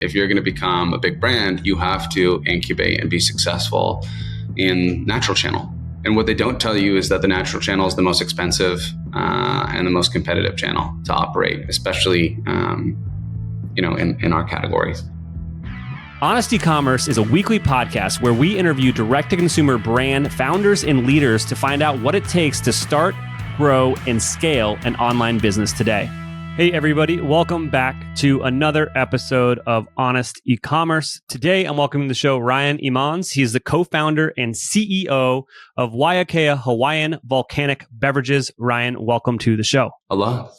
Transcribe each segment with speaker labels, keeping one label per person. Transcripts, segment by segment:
Speaker 1: If you're going to become a big brand, you have to incubate and be successful in natural channel. And what they don't tell you is that the natural channel is the most expensive and the most competitive channel to operate, especially in our category.
Speaker 2: Honest Ecommerce is a weekly podcast where we interview direct-to-consumer brand founders and leaders to find out what it takes to start, grow, and scale an online business today. Hey everybody, welcome back to another episode of Honest Ecommerce. Today I'm welcoming to the show Ryan Emmons. He's the co-founder and CEO of Waiākea Hawaiian Volcanic Beverages. Ryan, welcome to the show.
Speaker 1: Aloha.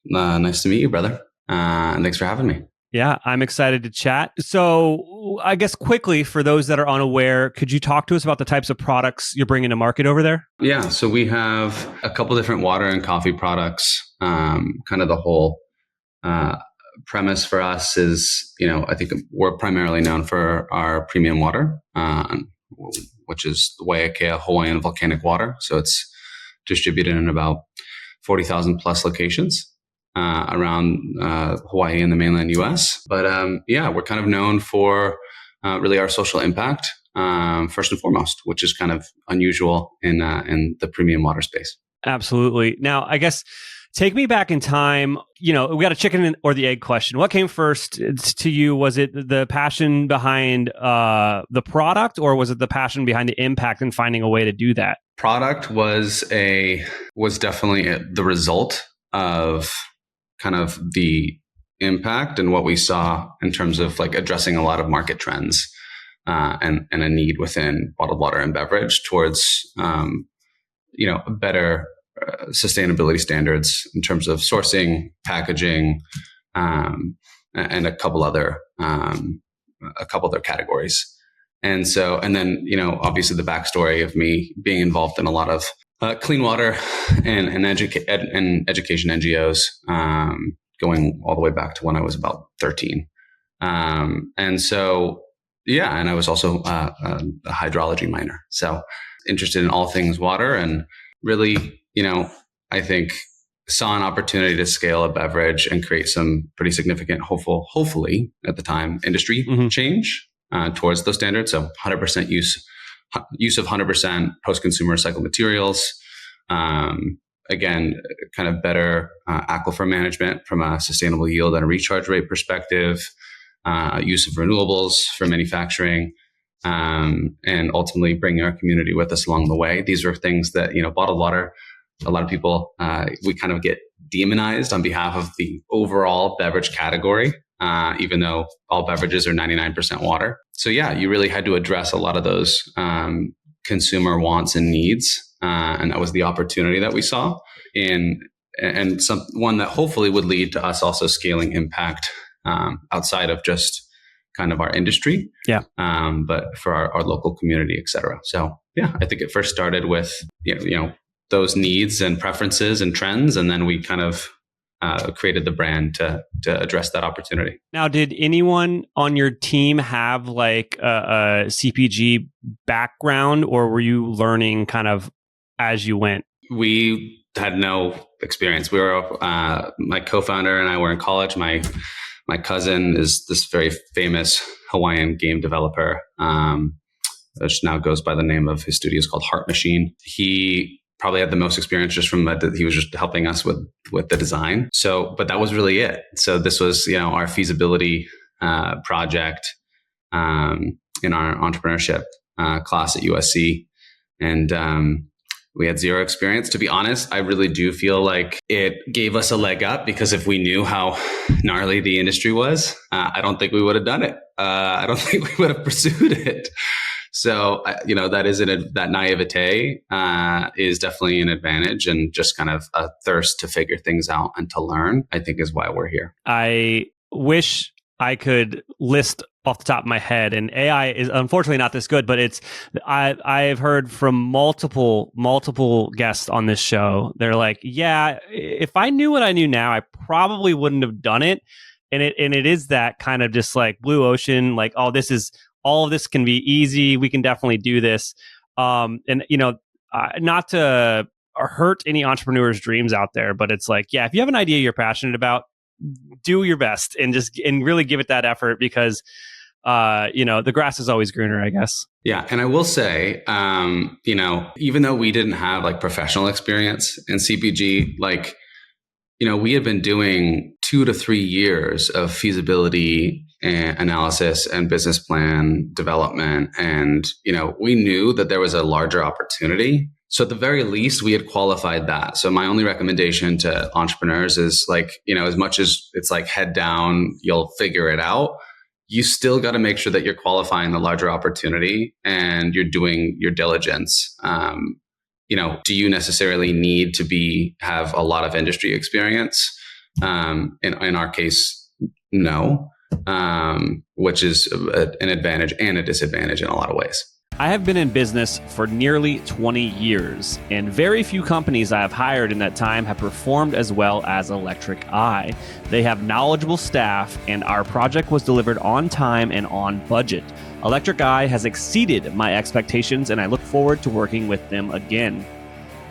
Speaker 1: Nice to meet you, brother. And thanks for having me.
Speaker 2: Yeah, I'm excited to chat. So I guess quickly, for those that are unaware, could you talk to us about the types of products you're bringing to market over there?
Speaker 1: Yeah, so we have a couple different water and coffee products. Kind of the whole premise for us is, I think we're primarily known for our premium water, which is the Waiākea Hawaiian Volcanic Water. So it's distributed in about 40,000 plus locations around Hawaii and the mainland US. But we're kind of known for really our social impact, first and foremost, which is kind of unusual in the premium water space.
Speaker 2: Absolutely. Now, I guess take me back in time. We got a chicken or the egg question. What came first to you? Was it the passion behind the product, or was it the passion behind the impact and finding a way to do that?
Speaker 1: Product was definitely the result of kind of the impact and what we saw in terms of like addressing a lot of market trends and a need within bottled water and beverage towards better sustainability standards in terms of sourcing, packaging, and a couple other categories. And then obviously the backstory of me being involved in a lot of clean water and education NGOs, going all the way back to when I was about 13. And I was also a hydrology minor. So interested in all things water, and really, I think saw an opportunity to scale a beverage and create some pretty significant, hopefully at the time, industry change towards those standards. So 100% use of 100% post-consumer recycled materials. Again, kind of better aquifer management from a sustainable yield and a recharge rate perspective, use of renewables for manufacturing, and ultimately bringing our community with us along the way. These are things that, bottled water, a lot of people, we kind of get demonized on behalf of the overall beverage category, even though all beverages are 99% water. So you really had to address a lot of those consumer wants and needs. And that was the opportunity that we saw and one that hopefully would lead to us also scaling impact outside of just kind of our industry, but for our local community, et cetera. So I think it first started with those needs and preferences and trends, and then we kind of created the brand to address that opportunity.
Speaker 2: Now, did anyone on your team have like a CPG background, or were you learning kind of as you went?
Speaker 1: We had no experience. We were my co-founder and I were in college. My cousin is this very famous Hawaiian game developer, which now goes by the name of his studio is called Heart Machine. He probably had the most experience just from that. He was just helping us with the design. So, but that was really it. So this was, our feasibility project in our entrepreneurship class at USC. And we had zero experience. To be honest, I really do feel like it gave us a leg up, because if we knew how gnarly the industry was, I don't think we would have done it. I don't think we would have pursued it. So, that naivete is definitely an advantage, and just kind of a thirst to figure things out and to learn, I think, is why we're here.
Speaker 2: I wish I could list off the top of my head, and AI is unfortunately not this good, but I've heard from multiple guests on this show. They're like, if I knew what I knew now, I probably wouldn't have done it. And it is that kind of just like blue ocean, like, all of this can be easy. We can definitely do this. Not to hurt any entrepreneurs' dreams out there, but it's like, if you have an idea you're passionate about, do your best and really give it that effort because, the grass is always greener, I guess.
Speaker 1: Yeah. And I will say, even though we didn't have like professional experience in CPG, we had been doing 2 to 3 years of feasibility and analysis and business plan development. And, we knew that there was a larger opportunity. So at the very least, we had qualified that. So my only recommendation to entrepreneurs is as much as it's like head down, you'll figure it out. You still got to make sure that you're qualifying the larger opportunity and you're doing your diligence. Do you necessarily need to have a lot of industry experience? In our case, no, which is an advantage and a disadvantage in a lot of ways.
Speaker 2: I have been in business for nearly 20 years, and very few companies I have hired in that time have performed as well as Electric Eye. They have knowledgeable staff, and our project was delivered on time and on budget. Electric Eye has exceeded my expectations, and I look forward to working with them again.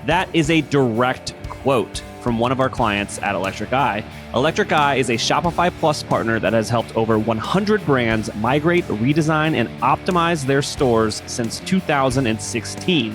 Speaker 2: That is a direct quote from one of our clients at Electric Eye. Electric Eye is a Shopify Plus partner that has helped over 100 brands migrate, redesign, and optimize their stores since 2016.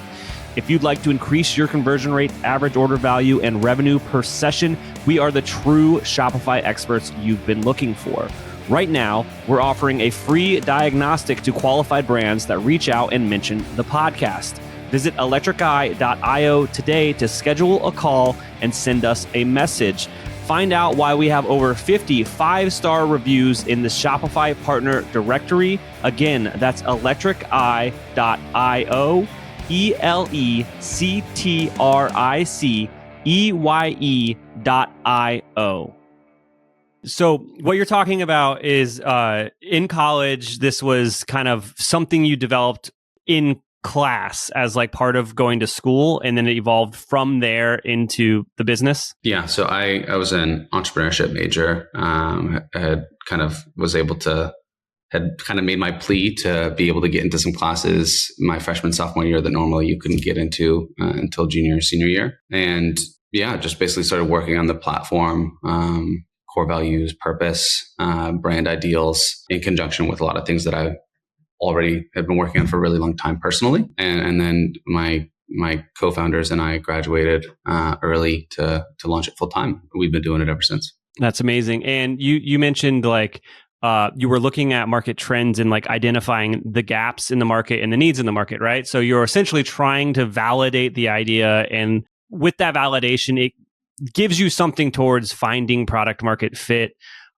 Speaker 2: If you'd like to increase your conversion rate, average order value, and revenue per session, we are the true Shopify experts you've been looking for. Right now, we're offering a free diagnostic to qualified brands that reach out and mention the podcast. Visit electriceye.io today to schedule a call and send us a message. Find out why we have over 50 5-star reviews in the Shopify partner directory. Again, that's electriceye.io, electriceye.io. So what you're talking about is in college, this was kind of something you developed in class as like part of going to school, and then it evolved from there into the business?
Speaker 1: Yeah. So I was an entrepreneurship major. Had made my plea to be able to get into some classes my freshman, sophomore year that normally you couldn't get into until junior or senior year. And just basically started working on the platform, core values, purpose, brand ideals in conjunction with a lot of things that I already had been working on for a really long time personally. And then my co-founders and I graduated early to launch it full time. We've been doing it ever since.
Speaker 2: That's amazing. And you mentioned you were looking at market trends and identifying the gaps in the market and the needs in the market, right? So you're essentially trying to validate the idea. And with that validation, it gives you something towards finding product market fit.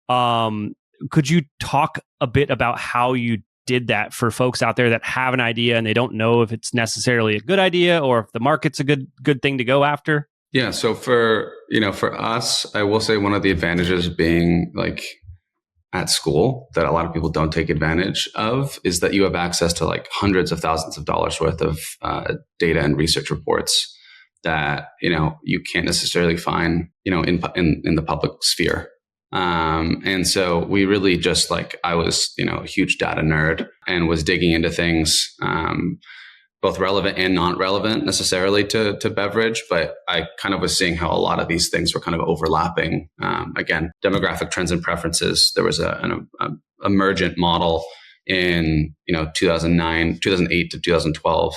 Speaker 2: Could you talk a bit about how you did that for folks out there that have an idea and they don't know if it's necessarily a good idea or if the market's a good thing to go after?
Speaker 1: Yeah. So for us, I will say one of the advantages of being at school that a lot of people don't take advantage of is that you have access to hundreds of thousands of dollars worth of data and research reports that, you can't necessarily find, in the public sphere. And so we really just I was, a huge data nerd and was digging into things, both relevant and not relevant necessarily to beverage. But I kind of was seeing how a lot of these things were kind of overlapping. Again, demographic trends and preferences. There was an emergent model in, 2008 to 2012,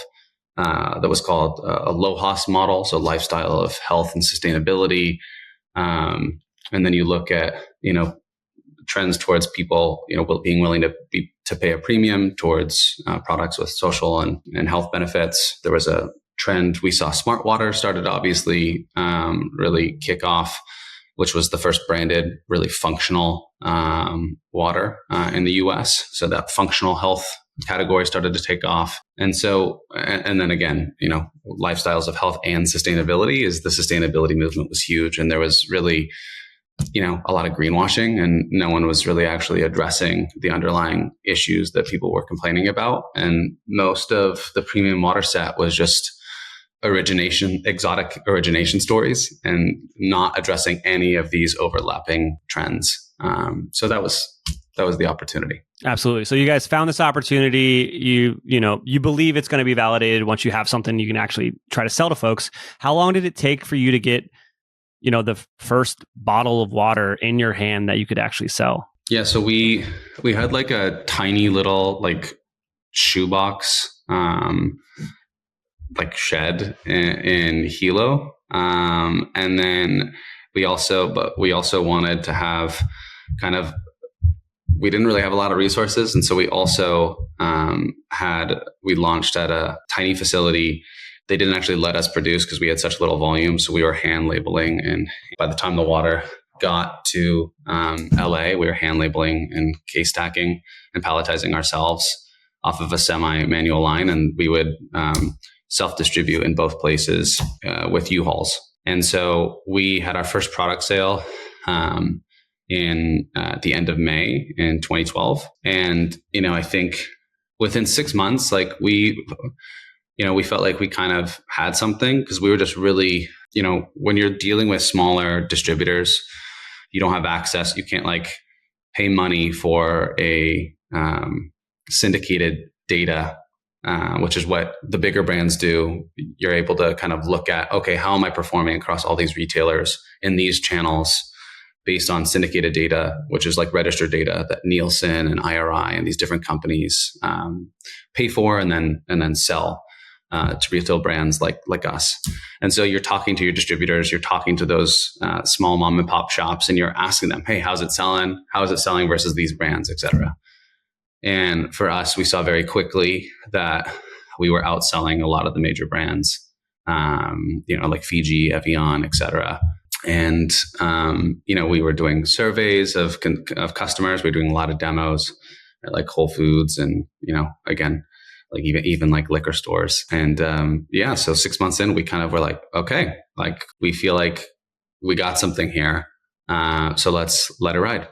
Speaker 1: that was called a LOHAS model. So lifestyle of health and sustainability. And then you look at, trends towards people, being willing to pay a premium towards products with social and health benefits. There was a trend. We saw smart water started to obviously really kick off, which was the first branded, really functional water in the US. So that functional health category started to take off. And so, and then again, lifestyles of health and sustainability the sustainability movement was huge. And there was really, a lot of greenwashing, and no one was really actually addressing the underlying issues that people were complaining about. And most of the premium water set was just exotic origination stories and not addressing any of these overlapping trends. So that was the opportunity.
Speaker 2: Absolutely. So you guys found this opportunity. You believe it's going to be validated once you have something you can actually try to sell to folks. How long did it take for you to get the first bottle of water in your hand that you could actually sell?
Speaker 1: Yeah, so we had like a tiny little like shoebox like shed in Hilo, and then we also wanted to have kind of, we didn't really have a lot of resources, and so we also we launched at a tiny facility. They didn't actually let us produce because we had such little volume, so we were hand labeling, and by the time the water got to LA, we were hand labeling and case stacking and palletizing ourselves off of a semi-manual line, and we would self-distribute in both places with U-Hauls. And so we had our first product sale in the end of May in 2012. And, I think within 6 months, like we felt like we kind of had something, because we were just really, when you're dealing with smaller distributors, you don't have access. You can't like pay money for a syndicated data, which is what the bigger brands do. You're able to kind of look at, okay, how am I performing across all these retailers in these channels based on syndicated data, which is like registered data that Nielsen and IRI and these different companies pay for and then sell to retail brands like us. And so you're talking to your distributors, you're talking to those small mom and pop shops, and you're asking them, hey, how's it selling? How is it selling versus these brands, et cetera? And for us, we saw very quickly that we were outselling a lot of the major brands, like Fiji, Evian, et cetera. And, we were doing surveys of customers. We were doing a lot of demos at like Whole Foods and, again, like even like liquor stores. And so 6 months in, we kind of were like, okay, like we feel like we got something here. So let's let it ride.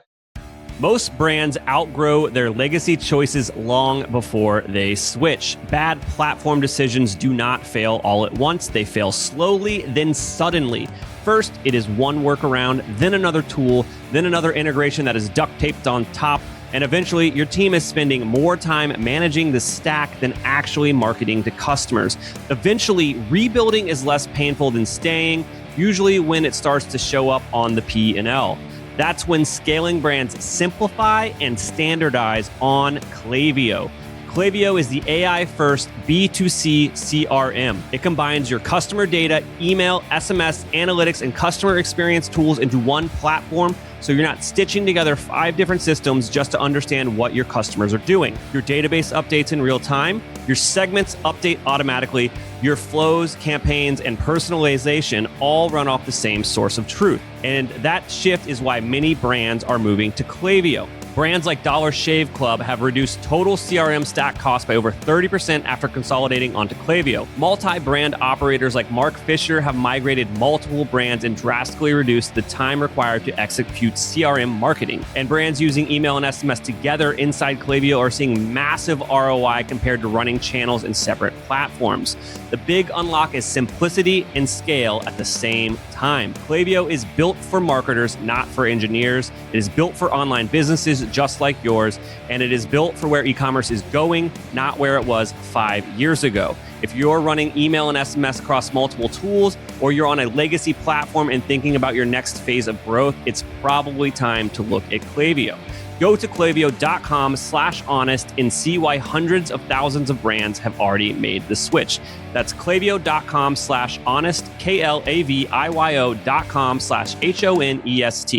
Speaker 2: Most brands outgrow their legacy choices long before they switch. Bad platform decisions do not fail all at once. They fail slowly, then suddenly. First, it is one workaround, then another tool, then another integration that is duct taped on top. And eventually, your team is spending more time managing the stack than actually marketing to customers. Eventually, rebuilding is less painful than staying, usually when it starts to show up on the P&L. That's when scaling brands simplify and standardize on Klaviyo. Klaviyo is the AI-first B2C CRM. It combines your customer data, email, SMS, analytics, and customer experience tools into one platform, so you're not stitching together 5 different systems just to understand what your customers are doing. Your database updates in real time, your segments update automatically, your flows, campaigns, and personalization all run off the same source of truth. And that shift is why many brands are moving to Klaviyo. Brands like Dollar Shave Club have reduced total CRM stack costs by over 30% after consolidating onto Klaviyo. Multi-brand operators like Mark Fisher have migrated multiple brands and drastically reduced the time required to execute CRM marketing. And brands using email and SMS together inside Klaviyo are seeing massive ROI compared to running channels in separate platforms. The big unlock is simplicity and scale at the same time. Klaviyo is built for marketers, not for engineers. It is built for online businesses just like yours, and it is built for where e-commerce is going, not where it was 5 years ago. If you're running email and SMS across multiple tools, or you're on a legacy platform and thinking about your next phase of growth, it's probably time to look at Klaviyo. Go to klaviyo.com/honest and see why hundreds of thousands of brands have already made the switch. That's klaviyo.com/honest, klaviyo.com/honest.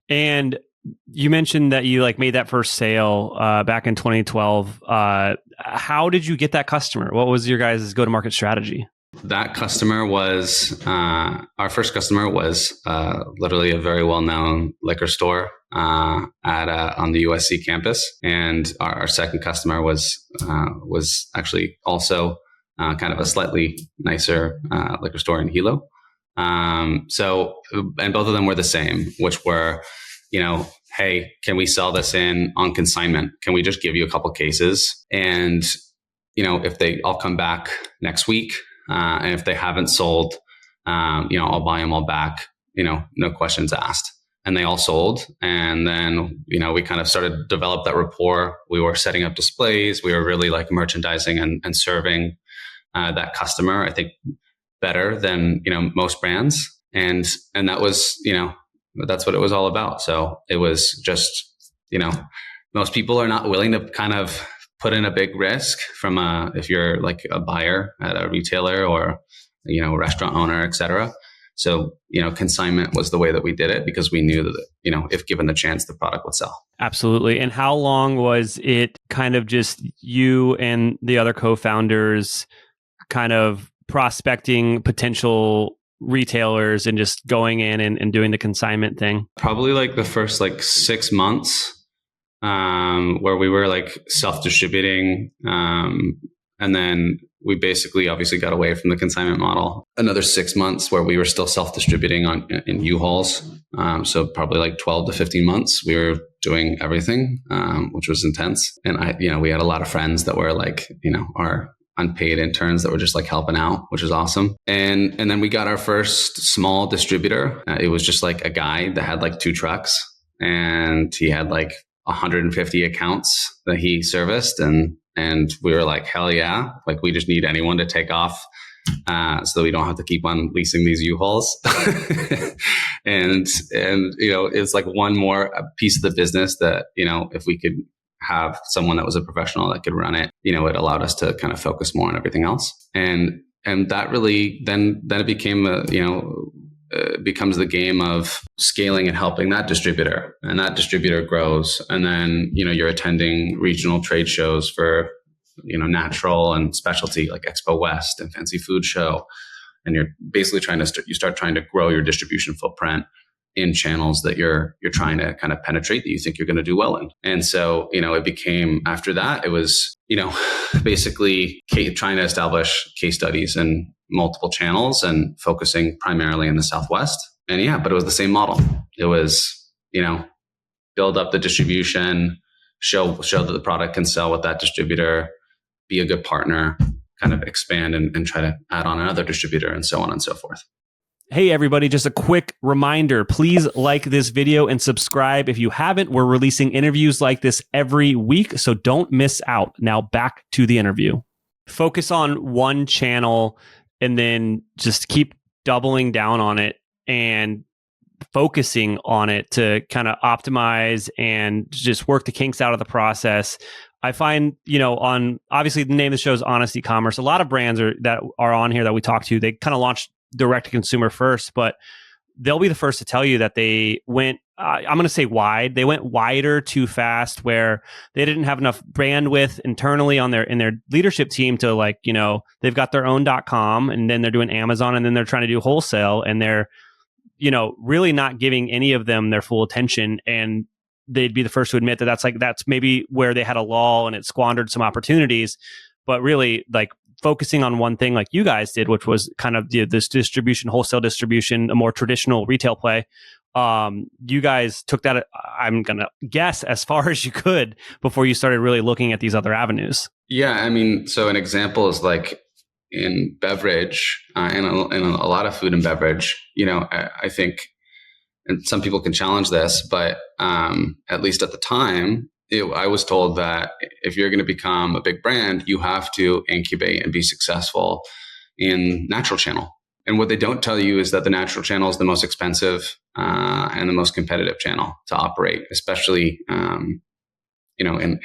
Speaker 2: And you mentioned that you made that first sale back in 2012. How did you get that customer? What was your guys' go-to-market strategy?
Speaker 1: That customer was, our first customer was literally a very well-known liquor store on the USC campus. And our second customer was actually also kind of a slightly nicer liquor store in Hilo. And both of them were the same, which were, hey, can we sell this on consignment? Can we just give you a couple cases? And, if I'll come back next week. And if they haven't sold, I'll buy them all back, no questions asked. And they all sold. And then, we kind of started to develop that rapport. We were setting up displays. We were really merchandising and serving that customer, I think, better than, most brands. And that was, that's what it was all about. So it was just, most people are not willing to kind of put in a big risk if you're like a buyer at a retailer or, a restaurant owner, et cetera. So, consignment was the way that we did it because we knew that, if given the chance, the product would sell.
Speaker 2: Absolutely. And how long was it kind of just you and the other co-founders kind of prospecting potential retailers and just going in and doing the consignment thing?
Speaker 1: Probably like the first 6 months where we were like self-distributing. And then we basically obviously got away from the consignment model. Another 6 months where we were still self-distributing in U-Hauls. So probably like 12 to 15 months, we were doing everything, which was intense. And we had a lot of friends that were like, our unpaid interns that were just like helping out, which is awesome. And then we got our first small distributor. It was just like a guy that had like 2 trucks and he had like 150 accounts that he serviced. And we were like, hell yeah. Like we just need anyone to take off so that we don't have to keep on leasing these U-Hauls. and it's like one more piece of the business that, if we could have someone that was a professional that could run it, it allowed us to kind of focus more on everything else. And that really, then it became becomes the game of scaling and helping that distributor, and that distributor grows. And then, you're attending regional trade shows for, natural and specialty like Expo West and Fancy Food Show. And you're basically you start trying to grow your distribution footprint in channels that you're trying to kind of penetrate that you think you're going to do well in. And so, it became, after that, it was, basically trying to establish case studies in multiple channels and focusing primarily in the Southwest. And but it was the same model. It was, build up the distribution, show that the product can sell with that distributor, be a good partner, kind of expand and try to add on another distributor and so on and so forth.
Speaker 2: Hey, everybody, just a quick reminder. Please like this video and subscribe if you haven't. We're releasing interviews like this every week, so don't miss out. Now back to the interview. Focus on one channel and then just keep doubling down on it and focusing on it to kind of optimize and just work the kinks out of the process. I find, on obviously the name of the show is Honest Ecommerce. A lot of brands that are on here that we talk to, they kind of launched direct to consumer first, but they'll be the first to tell you that they went, I'm going to say wide. They went wider too fast, where they didn't have enough bandwidth internally in their leadership team to they've got their own .com and then they're doing Amazon and then they're trying to do wholesale and they're, really not giving any of them their full attention. And they'd be the first to admit that that's maybe where they had a lull and it squandered some opportunities, but really focusing on one thing like you guys did, which was kind of this distribution, wholesale distribution, a more traditional retail play. You guys took that, I'm going to guess, as far as you could before you started really looking at these other avenues.
Speaker 1: Yeah. I mean, so an example is like in beverage and a lot of food and beverage, I think, and some people can challenge this, but at least at the time, I was told that if you're going to become a big brand, you have to incubate and be successful in natural channel. And what they don't tell you is that the natural channel is the most expensive and the most competitive channel to operate, especially in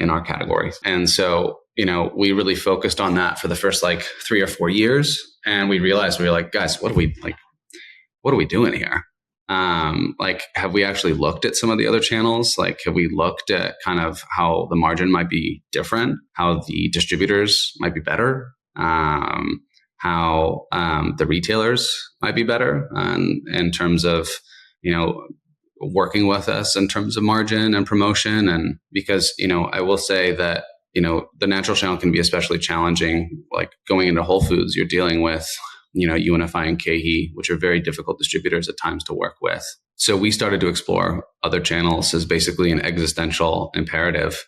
Speaker 1: our category. And so we really focused on that for the first 3 or 4 years, and we realized we were like, guys, what are we doing here? Have we actually looked at some of the other channels? Have we looked at kind of how the margin might be different, how the distributors might be better, how the retailers might be better in terms of, working with us in terms of margin and promotion? And because, I will say that, the natural channel can be especially challenging. Like going into Whole Foods, you're dealing with UNFI and KeHE, which are very difficult distributors at times to work with. So we started to explore other channels as basically an existential imperative.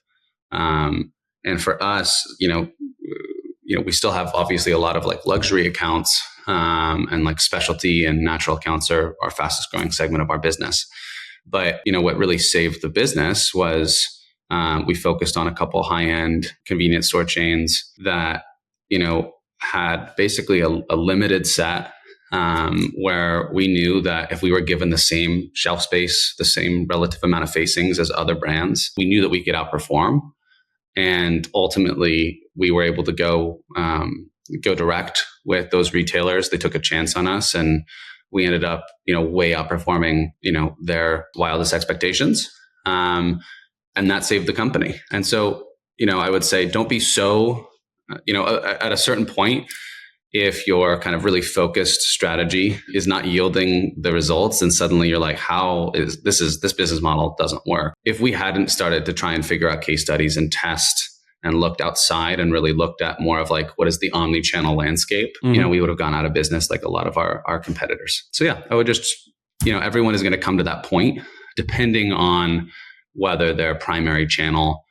Speaker 1: And for us, we still have obviously a lot of luxury accounts and specialty and natural accounts are our fastest growing segment of our business. But, what really saved the business was we focused on a couple high-end convenience store chains that, had basically a limited set where we knew that if we were given the same shelf space, the same relative amount of facings as other brands, we knew that we could outperform. And ultimately, we were able to go direct with those retailers. They took a chance on us, and we ended up, way outperforming, their wildest expectations. And that saved the company. And so, I would say, don't be so, at a certain point, if your kind of really focused strategy is not yielding the results, and suddenly you're like, this business model doesn't work. If we hadn't started to try and figure out case studies and test and looked outside and really looked at more of like, what is the omni-channel landscape?
Speaker 2: Mm-hmm.
Speaker 1: We would have gone out of business like a lot of our competitors. So yeah, I would just, everyone is going to come to that point depending on whether their primary channel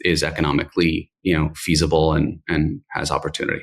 Speaker 1: is economically, feasible and has opportunity.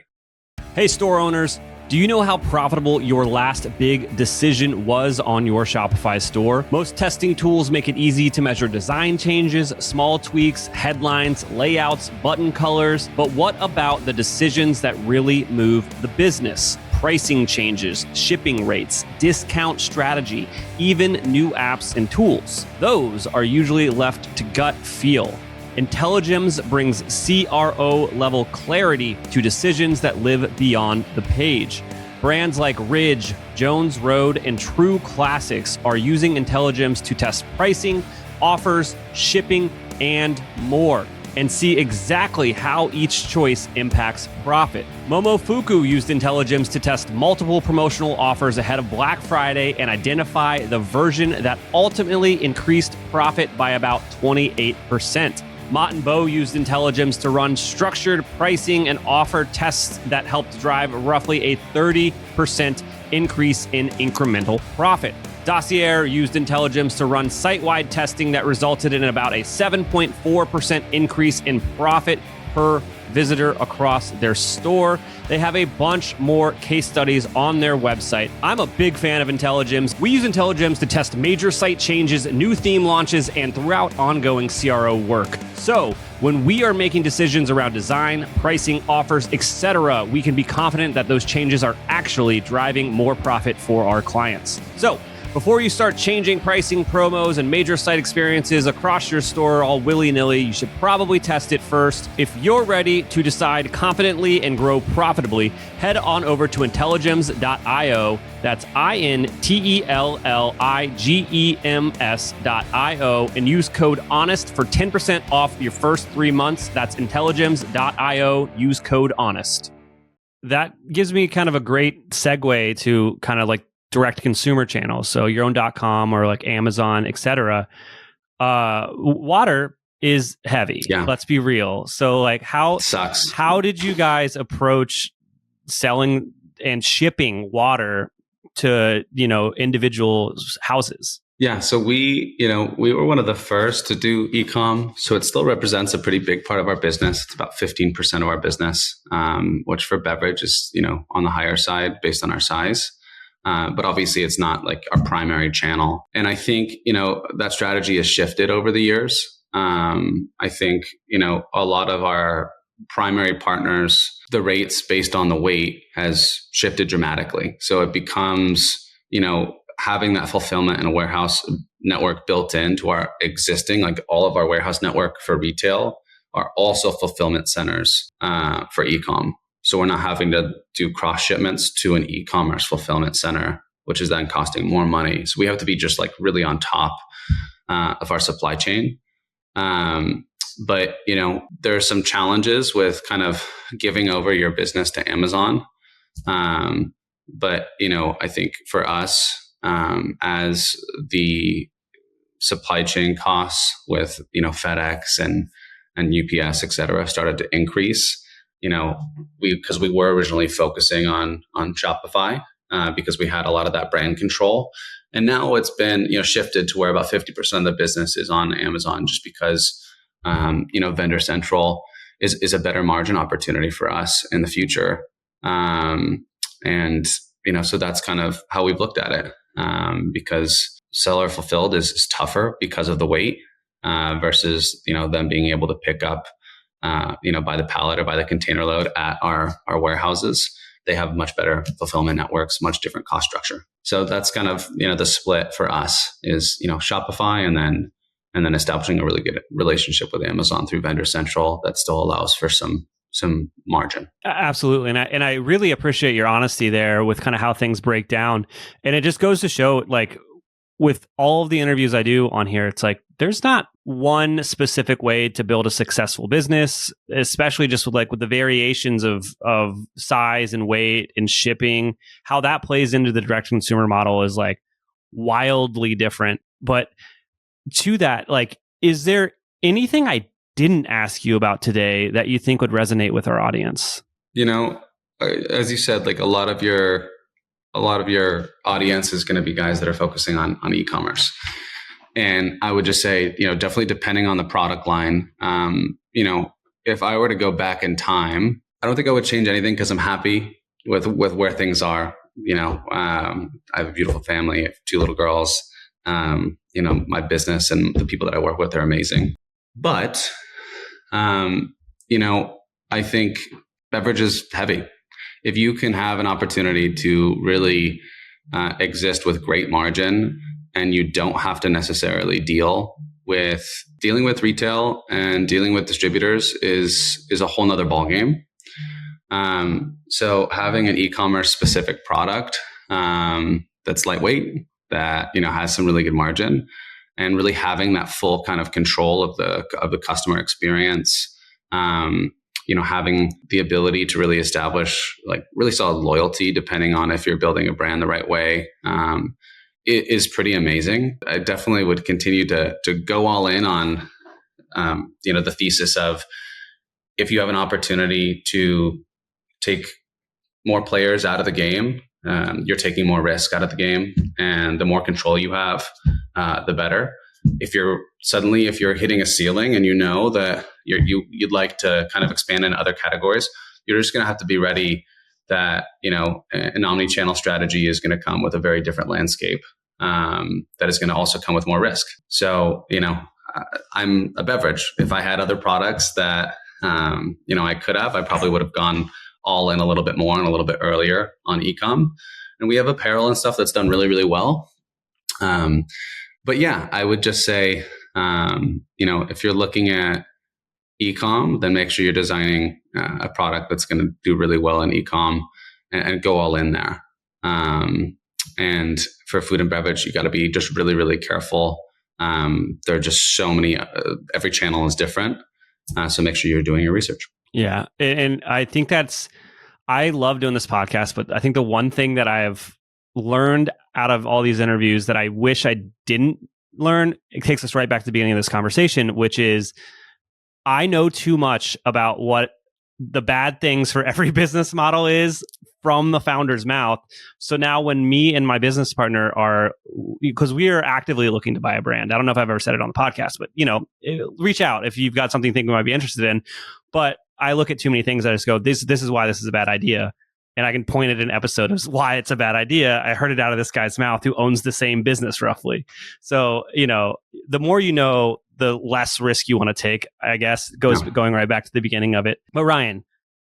Speaker 2: Hey, store owners, do you know how profitable your last big decision was on your Shopify store? Most testing tools make it easy to measure design changes, small tweaks, headlines, layouts, button colors. But what about the decisions that really move the business? Pricing changes, shipping rates, discount strategy, even new apps and tools. Those are usually left to gut feel. Intelligems brings CRO-level clarity to decisions that live beyond the page. Brands like Ridge, Jones Road, and True Classics are using Intelligems to test pricing, offers, shipping, and more, and see exactly how each choice impacts profit. Momofuku used Intelligems to test multiple promotional offers ahead of Black Friday and identify the version that ultimately increased profit by about 28%. Mott & Bow used Intelligems to run structured pricing and offer tests that helped drive roughly a 30% increase in incremental profit. Dossier used Intelligems to run site-wide testing that resulted in about a 7.4% increase in profit per visitor across their store. They have a bunch more case studies on their website. I'm a big fan of Intelligems. We use Intelligems to test major site changes, new theme launches, and throughout ongoing CRO work. So when we are making decisions around design, pricing, offers, etc., we can be confident that those changes are actually driving more profit for our clients. So before you start changing pricing, promos, and major site experiences across your store all willy-nilly, you should probably test it first. If you're ready to decide confidently and grow profitably, head on over to Intelligems.io. That's Intelligems.io and use code HONEST for 10% off your first 3 months. That's Intelligems.io. Use code HONEST. That gives me kind of a great segue to kind of like direct consumer channels, so your own .com or like Amazon, etc. Water is heavy.
Speaker 1: Yeah.
Speaker 2: Let's be real. So like how did you guys approach selling and shipping water to, individual houses?
Speaker 1: Yeah, so we were one of the first to do e-com, so it still represents a pretty big part of our business. It's about 15% of our business, which for beverage is, on the higher side based on our size. But obviously it's not like our primary channel. And I think, that strategy has shifted over the years. I think, a lot of our primary partners, the rates based on the weight has shifted dramatically. So it becomes, having that fulfillment and a warehouse network built into our existing, like all of our warehouse network for retail are also fulfillment centers for e-com. So we're not having to do cross shipments to an e-commerce fulfillment center, which is then costing more money. So we have to be just like really on top of our supply chain. But, there are some challenges with kind of giving over your business to Amazon. But, I think for us, as the supply chain costs with, FedEx and UPS, et cetera, started to increase, because we were originally focusing on Shopify because we had a lot of that brand control. And now it's been, shifted to where about 50% of the business is on Amazon just because, Vendor Central is a better margin opportunity for us in the future. So that's kind of how we've looked at it because seller fulfilled is tougher because of the weight versus, them being able to pick up by the pallet or by the container load at our warehouses. They have much better fulfillment networks, much different cost structure. So that's kind of, the split for us is, Shopify and then establishing a really good relationship with Amazon through Vendor Central that still allows for some margin.
Speaker 2: Absolutely. And I really appreciate your honesty there with kind of how things break down. And it just goes to show, like, with all of the interviews I do on here, it's like, there's not one specific way to build a successful business, especially just with the variations of size and weight and shipping. How that plays into the direct consumer model is like wildly different. But to that, like, is there anything I didn't ask you about today that you think would resonate with our audience?
Speaker 1: As you said, like a lot of your audience is going to be guys that are focusing on e-commerce. And I would just say, definitely depending on the product line, if I were to go back in time, I don't think I would change anything because I'm happy with where things are. I have a beautiful family, I have 2 little girls. My business and the people that I work with are amazing. But, I think beverage is heavy. If you can have an opportunity to really exist with great margin, and you don't have to necessarily dealing with retail and dealing with distributors is a whole nother ballgame. So having an e-commerce specific product that's lightweight, that has some really good margin, and really having that full kind of control of the customer experience, having the ability to really establish like really solid loyalty, depending on if you're building a brand the right way, it is pretty amazing. I definitely would continue to go all in on, the thesis of, if you have an opportunity to take more players out of the game, you're taking more risk out of the game, and the more control you have, the better. If you're hitting a ceiling and that you'd like to kind of expand in other categories, you're just going to have to be ready that an omni-channel strategy is going to come with a very different landscape, that is going to also come with more risk. So I'm a beverage. If I had other products that I probably would have gone all in a little bit more and a little bit earlier on e-com. And we have apparel and stuff that's done really, really well. But yeah, I would just say, if you're looking at e-com, then make sure you're designing a product that's going to do really well in e-com, and go all in there. And for food and beverage, you got to be just really, really careful. There are just so many, every channel is different. So make sure you're doing your research.
Speaker 2: Yeah. And I think I love doing this podcast, but I think the one thing that I've learned out of all these interviews that I wish I didn't learn, it takes us right back to the beginning of this conversation, which is, I know too much about what the bad things for every business model is from the founder's mouth. So now when me and my business partner because we are actively looking to buy a brand. I don't know if I've ever said it on the podcast, but reach out if you've got something you think we might be interested in. But I look at too many things. I just go, this is why this is a bad idea. And I can point at an episode of why it's a bad idea. I heard it out of this guy's mouth who owns the same business roughly. So, the more the less risk you want to take, I guess, going right back to the beginning of it. But Ryan,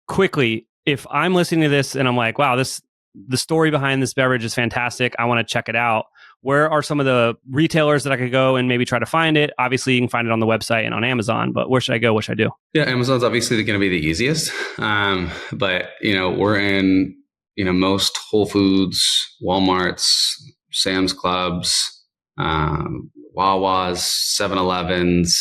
Speaker 2: quickly, if I'm listening to this and I'm like, wow, the story behind this beverage is fantastic, I want to check it out. Where are some of the retailers that I could go and maybe try to find it? Obviously, you can find it on the website and on Amazon, but where should I go? What should I do?
Speaker 1: Yeah, Amazon's obviously going to be the easiest. But, we're in, most Whole Foods, Walmarts, Sam's Clubs, Wawa's, 7-Elevens,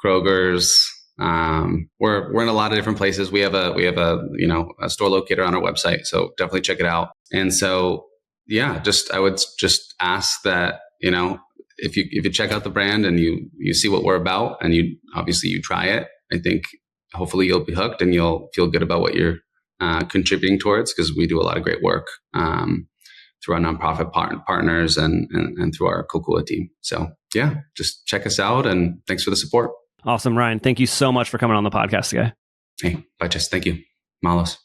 Speaker 1: Kroger's. We're in a lot of different places. We have a store locator on our website, so definitely check it out. And so, yeah, I would just ask that, if you check out the brand and you see what we're about, and you try it, I think hopefully you'll be hooked and you'll feel good about what you're contributing towards, because we do a lot of great work through our nonprofit partners and through our Kōkua team. So yeah, just check us out, and thanks for the support.
Speaker 2: Awesome, Ryan. Thank you so much for coming on the podcast today.
Speaker 1: Hey, bye, Jess. Thank you. Malos.